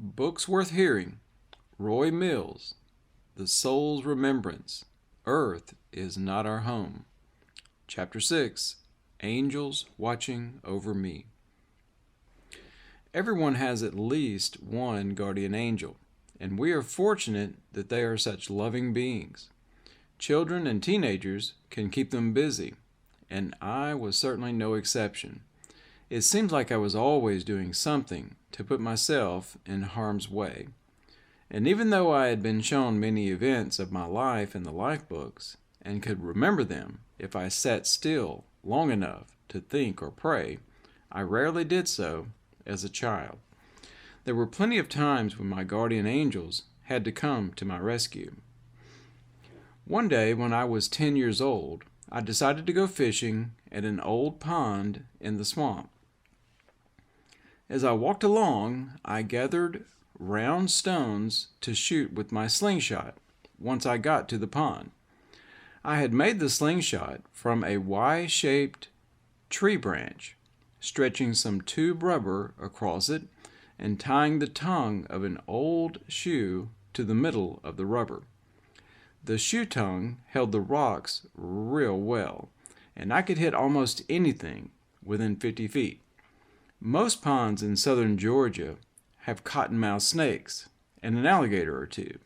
Books Worth Hearing, Roy Mills, The Soul's Remembrance, Earth is Not Our Home. Chapter 6, Angels Watching Over Me. Everyone has at least one guardian angel, and we are fortunate that they are such loving beings. Children and teenagers can keep them busy, and I was certainly no exception. It seems like I was always doing something to put myself in harm's way. And even though I had been shown many events of my life in the life books, and could remember them if I sat still long enough to think or pray, I rarely did so as a child. There were plenty of times when my guardian angels had to come to my rescue. One day when I was 10 years old, I decided to go fishing at an old pond in the swamp. As I walked along, I gathered round stones to shoot with my slingshot once I got to the pond. I had made the slingshot from a Y-shaped tree branch, stretching some tube rubber across it and tying the tongue of an old shoe to the middle of the rubber. The shoe tongue held the rocks real well, and I could hit almost anything within 50 feet. Most ponds in southern Georgia have cottonmouth snakes and an alligator or two.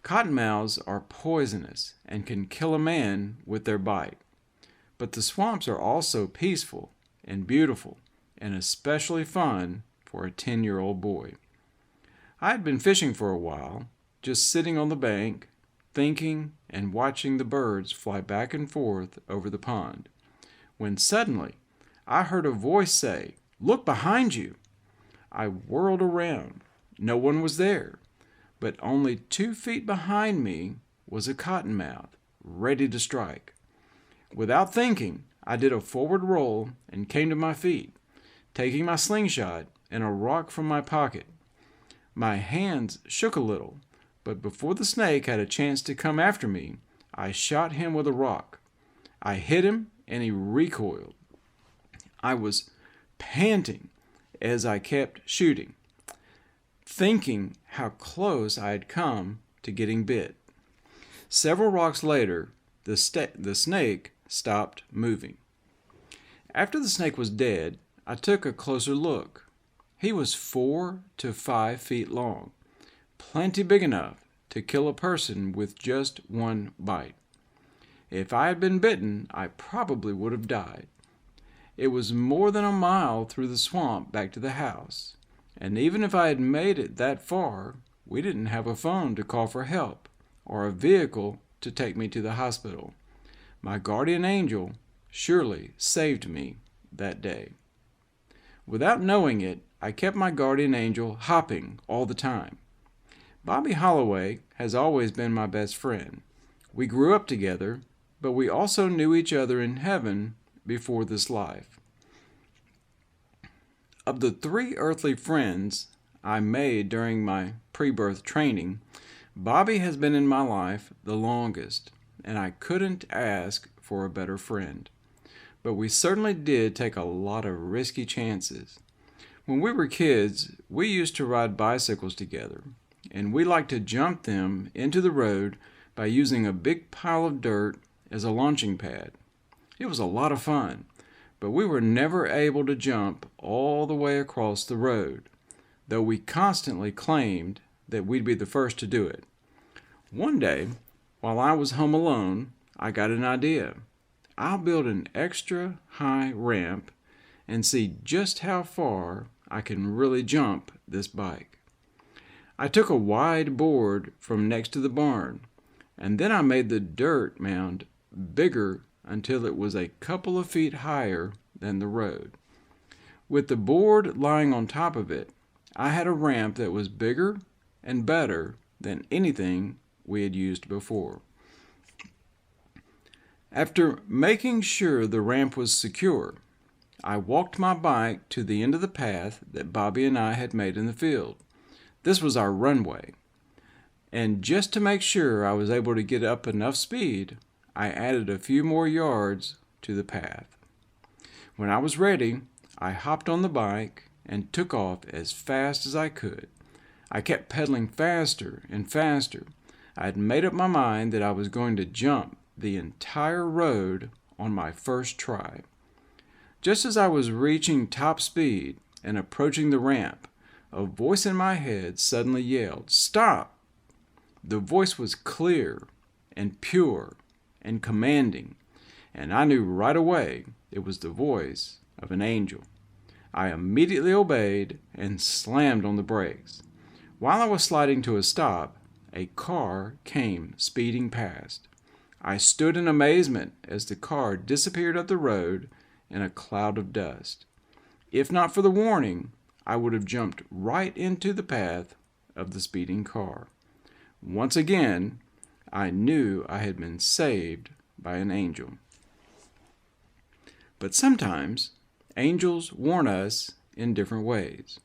Cottonmouths are poisonous and can kill a man with their bite. But the swamps are also peaceful and beautiful and especially fun for a 10-year-old boy. I had been fishing for a while, just sitting on the bank, thinking and watching the birds fly back and forth over the pond, when suddenly I heard a voice say, "Look behind you." I whirled around. No one was there, but only 2 feet behind me was a cottonmouth, ready to strike. Without thinking, I did a forward roll and came to my feet, taking my slingshot and a rock from my pocket. My hands shook a little, but before the snake had a chance to come after me, I shot him with a rock. I hit him and he recoiled. I was panting as I kept shooting, thinking how close I had come to getting bit. Several rocks later, the snake stopped moving. After the snake was dead, I took a closer look. He was 4 to 5 feet long, plenty big enough to kill a person with just one bite. If I had been bitten, I probably would have died. It was more than a mile through the swamp back to the house, and even if I had made it that far, we didn't have a phone to call for help or a vehicle to take me to the hospital. My guardian angel surely saved me that day. Without knowing it, I kept my guardian angel hopping all the time. Bobby Holloway has always been my best friend. We grew up together, but we also knew each other in heaven before this life. Of the 3 earthly friends I made during my pre-birth training, Bobby has been in my life the longest, and I couldn't ask for a better friend. But we certainly did take a lot of risky chances. When we were kids, we used to ride bicycles together, and we liked to jump them into the road by using a big pile of dirt as a launching pad. It was a lot of fun, but we were never able to jump all the way across the road, though we constantly claimed that we'd be the first to do it. One day, while I was home alone, I got an idea. I'll build an extra high ramp and see just how far I can really jump this bike. I took a wide board from next to the barn, and then I made the dirt mound bigger until it was a couple of feet higher than the road. With the board lying on top of it, I had a ramp that was bigger and better than anything we had used before. After making sure the ramp was secure, I walked my bike to the end of the path that Bobby and I had made in the field. This was our runway. And just to make sure I was able to get up enough speed, I added a few more yards to the path. When I was ready, I hopped on the bike and took off as fast as I could. I kept pedaling faster and faster. I had made up my mind that I was going to jump the entire road on my first try. Just as I was reaching top speed and approaching the ramp, a voice in my head suddenly yelled, "Stop!" The voice was clear and pure and commanding, and I knew right away it was the voice of an angel. I immediately obeyed and slammed on the brakes. While I was sliding to a stop, a car came speeding past. I stood in amazement as the car disappeared up the road in a cloud of dust. If not for the warning, I would have jumped right into the path of the speeding car. Once again, I knew I had been saved by an angel. But sometimes, angels warn us in different ways.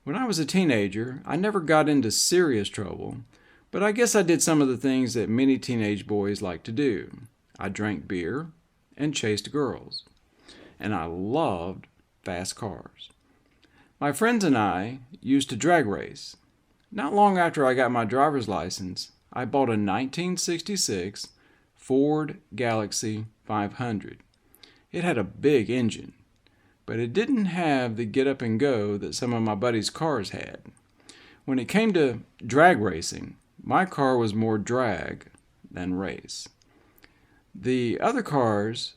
When I was a teenager, I never got into serious trouble, but I guess I did some of the things that many teenage boys like to do. I drank beer and chased girls, and I loved fast cars. My friends and I used to drag race. Not long after I got my driver's license, I bought a 1966 Ford Galaxie 500. It had a big engine, but it didn't have the get up and go that some of my buddies' cars had. When it came to drag racing, my car was more drag than race. The other cars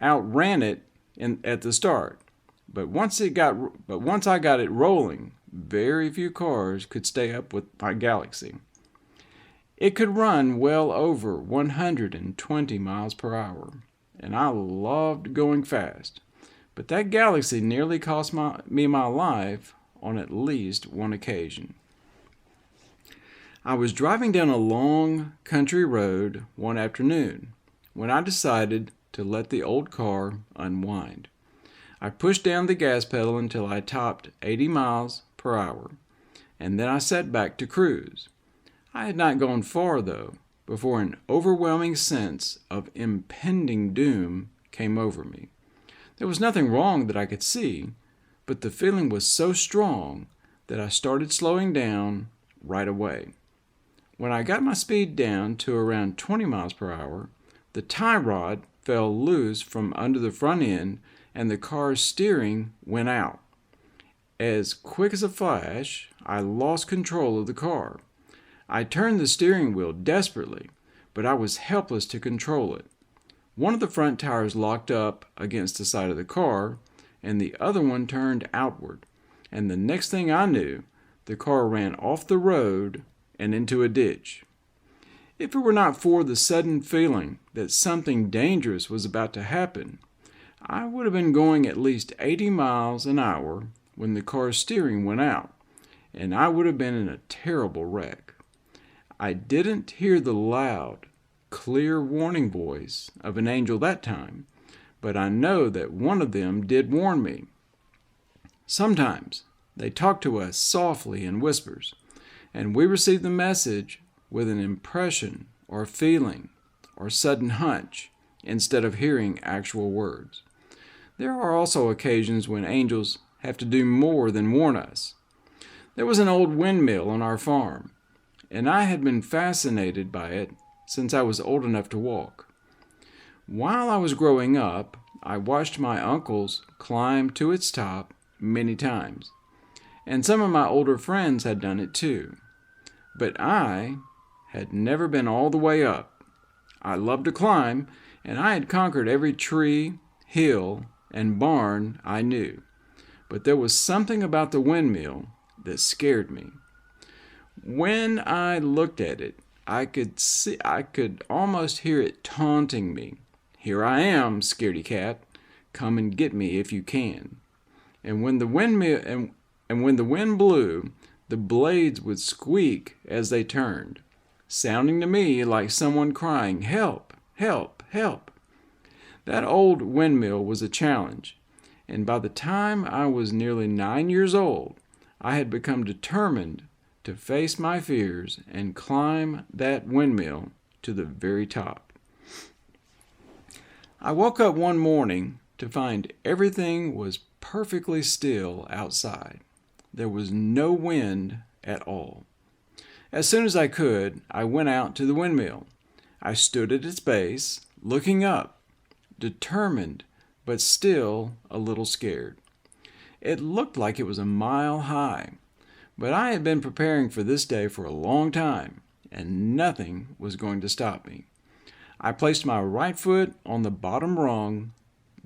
outran it at the start, but once I got it rolling, very few cars could stay up with my Galaxie. It could run well over 120 miles per hour, and I loved going fast. But that Galaxie nearly cost me my life on at least one occasion. I was driving down a long country road one afternoon when I decided to let the old car unwind. I pushed down the gas pedal until I topped 80 miles per hour, and then I sat back to cruise. I had not gone far, though, before an overwhelming sense of impending doom came over me. There was nothing wrong that I could see, but the feeling was so strong that I started slowing down right away. When I got my speed down to around 20 miles per hour, the tie rod fell loose from under the front end and the car's steering went out. As quick as a flash, I lost control of the car. I turned the steering wheel desperately, but I was helpless to control it. One of the front tires locked up against the side of the car, and the other one turned outward. And the next thing I knew, the car ran off the road and into a ditch. If it were not for the sudden feeling that something dangerous was about to happen, I would have been going at least 80 miles an hour when the car's steering went out, and I would have been in a terrible wreck. I didn't hear the loud, clear warning voice of an angel that time, but I know that one of them did warn me. Sometimes they talk to us softly in whispers, and we receive the message with an impression or feeling or sudden hunch instead of hearing actual words. There are also occasions when angels have to do more than warn us. There was an old windmill on our farm, and I had been fascinated by it since I was old enough to walk. While I was growing up, I watched my uncles climb to its top many times, and some of my older friends had done it too. But I had never been all the way up. I loved to climb, and I had conquered every tree, hill, and barn I knew. But there was something about the windmill that scared me. When I looked at it, I could almost hear it taunting me. "Here I am, scaredy cat. Come and get me if you can." And when the wind blew, the blades would squeak as they turned, sounding to me like someone crying, "Help, help, help." That old windmill was a challenge, and by the time I was nearly 9 years old, I had become determined to face my fears and climb that windmill to the very top. I woke up one morning to find everything was perfectly still outside. There was no wind at all. As soon as I could, I went out to the windmill. I stood at its base, looking up, determined, but still a little scared. It looked like it was a mile high, but I had been preparing for this day for a long time, and nothing was going to stop me. I placed my right foot on the bottom rung,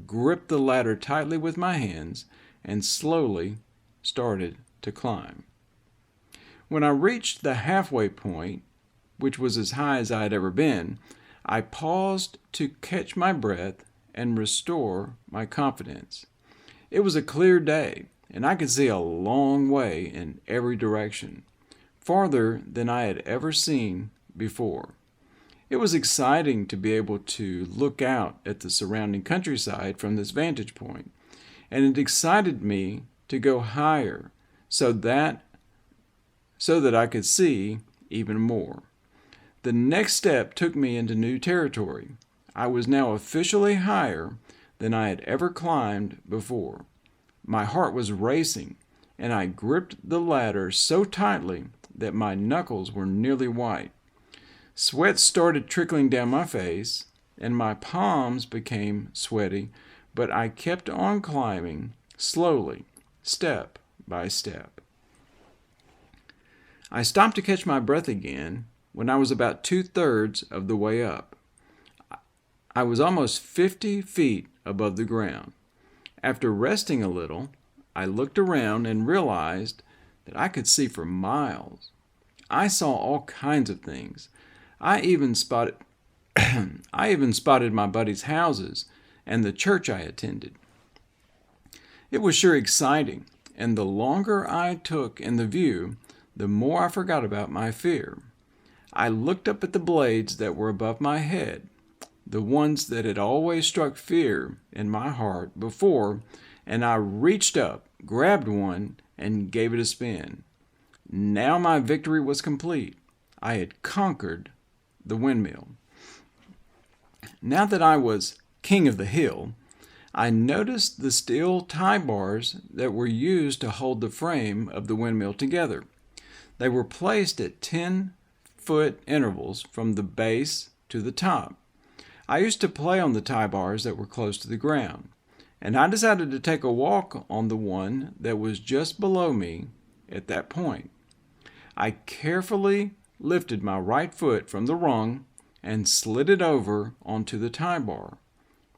gripped the ladder tightly with my hands, and slowly started to climb. When I reached the halfway point, which was as high as I had ever been, I paused to catch my breath and restore my confidence. It was a clear day, and I could see a long way in every direction, farther than I had ever seen before. It was exciting to be able to look out at the surrounding countryside from this vantage point, and it excited me to go higher so that I could see even more. The next step took me into new territory. I was now officially higher than I had ever climbed before. My heart was racing, and I gripped the ladder so tightly that my knuckles were nearly white. Sweat started trickling down my face, and my palms became sweaty, but I kept on climbing slowly, step by step. I stopped to catch my breath again when I was about 2/3 of the way up. I was almost 50 feet above the ground. After resting a little, I looked around and realized that I could see for miles. I saw all kinds of things. I even spotted my buddies' houses and the church I attended. It was sure exciting, and the longer I took in the view, the more I forgot about my fear. I looked up at the blades that were above my head, the ones that had always struck fear in my heart before, and I reached up, grabbed one, and gave it a spin. Now my victory was complete. I had conquered the windmill. Now that I was king of the hill, I noticed the steel tie bars that were used to hold the frame of the windmill together. They were placed at 10-foot intervals from the base to the top. I used to play on the tie bars that were close to the ground, and I decided to take a walk on the one that was just below me at that point. I carefully lifted my right foot from the rung and slid it over onto the tie bar.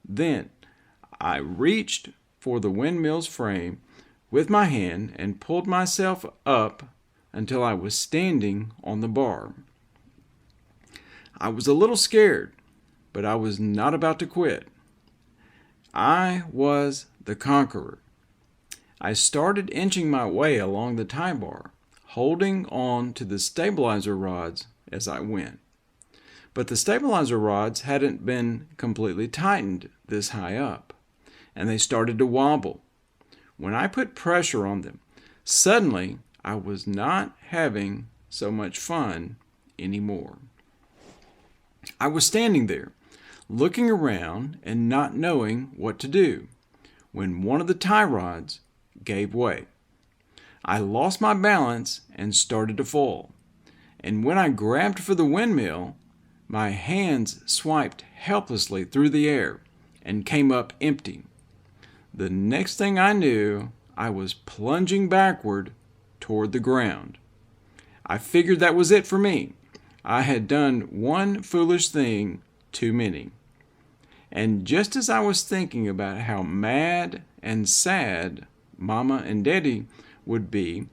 Then I reached for the windmill's frame with my hand and pulled myself up until I was standing on the bar. I was a little scared, but I was not about to quit. I was the conqueror. I started inching my way along the tie bar, holding on to the stabilizer rods as I went. But the stabilizer rods hadn't been completely tightened this high up, and they started to wobble. When I put pressure on them, suddenly I was not having so much fun anymore. I was standing there, looking around and not knowing what to do, when one of the tie rods gave way. I lost my balance and started to fall. And when I grabbed for the windmill, my hands swiped helplessly through the air and came up empty. The next thing I knew, I was plunging backward toward the ground. I figured that was it for me. I had done one foolish thing too many. And just as I was thinking about how mad and sad Mama and Daddy would be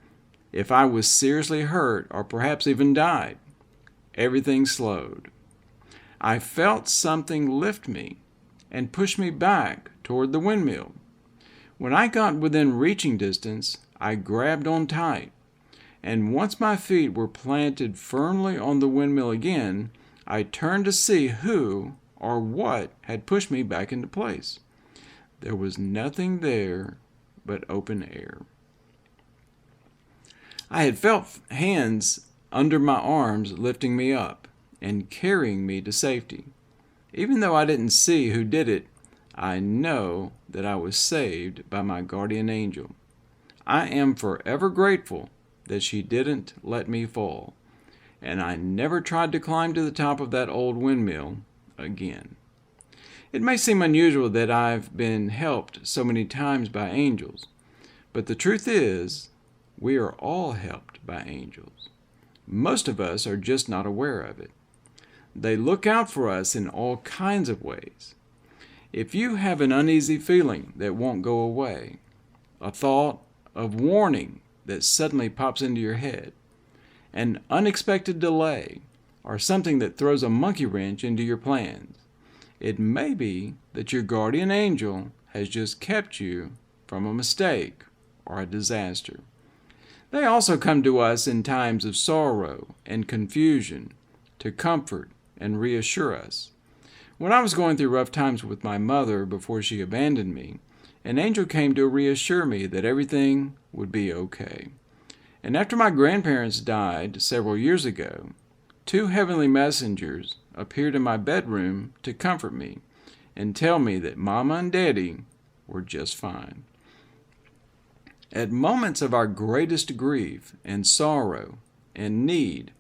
if I was seriously hurt or perhaps even died, everything slowed. I felt something lift me and push me back toward the windmill. When I got within reaching distance, I grabbed on tight, and once my feet were planted firmly on the windmill again, I turned to see who or what had pushed me back into place. There was nothing there but open air. I had felt hands under my arms lifting me up and carrying me to safety. Even though I didn't see who did it, I know that I was saved by my guardian angel. I am forever grateful that she didn't let me fall, and I never tried to climb to the top of that old windmill again. It may seem unusual that I've been helped so many times by angels, but the truth is, we are all helped by angels. Most of us are just not aware of it. They look out for us in all kinds of ways. If you have an uneasy feeling that won't go away, a thought of warning that suddenly pops into your head, an unexpected delay, or something that throws a monkey wrench into your plans, it may be that your guardian angel has just kept you from a mistake or a disaster. They also come to us in times of sorrow and confusion to comfort and reassure us. When I was going through rough times with my mother before she abandoned me, an angel came to reassure me that everything would be okay. And after my grandparents died several years ago, 2 heavenly messengers appeared in my bedroom to comfort me and tell me that Mama and Daddy were just fine. At moments of our greatest grief and sorrow and need,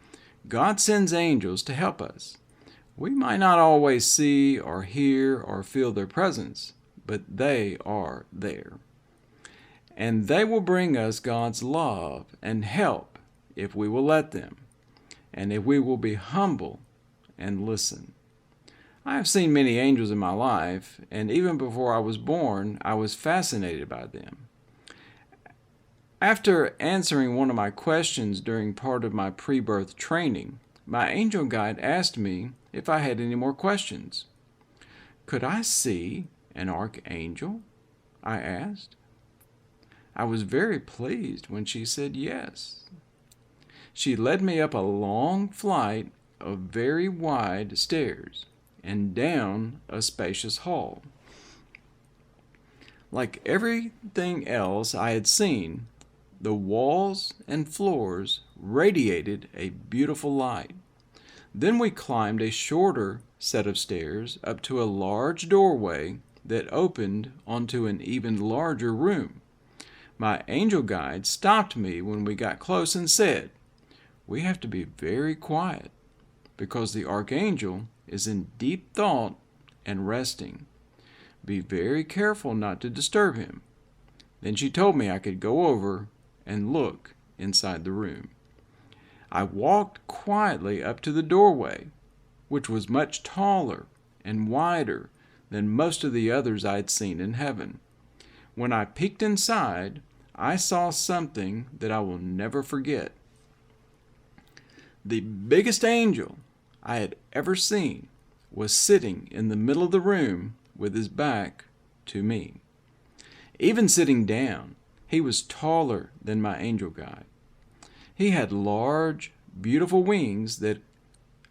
God sends angels to help us. We might not always see or hear or feel their presence, but they are there. And they will bring us God's love and help if we will let them, and if we will be humble and listen. I have seen many angels in my life, and even before I was born, I was fascinated by them. After answering one of my questions during part of my pre-birth training, my angel guide asked me if I had any more questions. Could I see an archangel? I asked. I was very pleased when she said yes. She led me up a long flight of very wide stairs and down a spacious hall. Like everything else I had seen, the walls and floors radiated a beautiful light. Then we climbed a shorter set of stairs up to a large doorway that opened onto an even larger room. My angel guide stopped me when we got close and said, "We have to be very quiet because the archangel is in deep thought and resting. Be very careful not to disturb him." Then she told me I could go over and look inside the room. I walked quietly up to the doorway, which was much taller and wider than most of the others I'd seen in heaven. When I peeked inside, I saw something that I will never forget. The biggest angel I had ever seen was sitting in the middle of the room with his back to me. Even sitting down, he was taller than my angel guide. He had large, beautiful wings that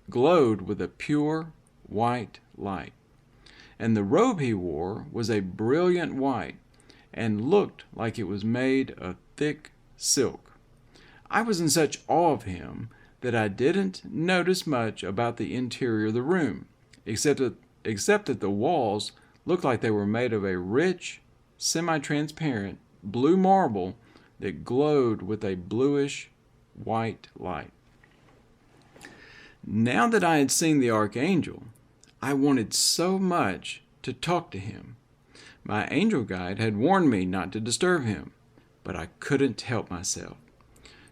glowed with a pure white light, and the robe he wore was a brilliant white and looked like it was made of thick silk. I was in such awe of him that I didn't notice much about the interior of the room, except that the walls looked like they were made of a rich, semi-transparent blue marble that glowed with a bluish white light. Now that I had seen the archangel, I wanted so much to talk to him. My angel guide had warned me not to disturb him, but I couldn't help myself.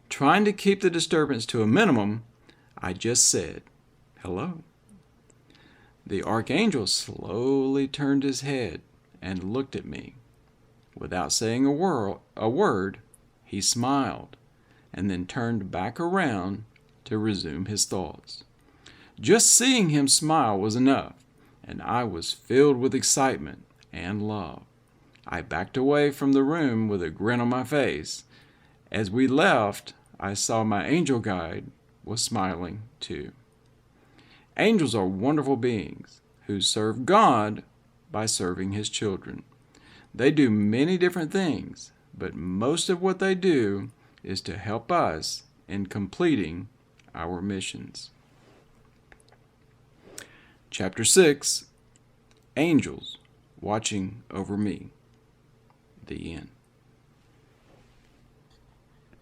Trying to keep the disturbance to a minimum, I just said, "Hello." The archangel slowly turned his head and looked at me. Without saying a word, he smiled and then turned back around to resume his thoughts. Just seeing him smile was enough, and I was filled with excitement and love. I backed away from the room with a grin on my face. As we left, I saw my angel guide was smiling too. Angels are wonderful beings who serve God by serving His children. They do many different things, but most of what they do is to help us in completing our missions. Chapter 6, Angels Watching Over Me. The end.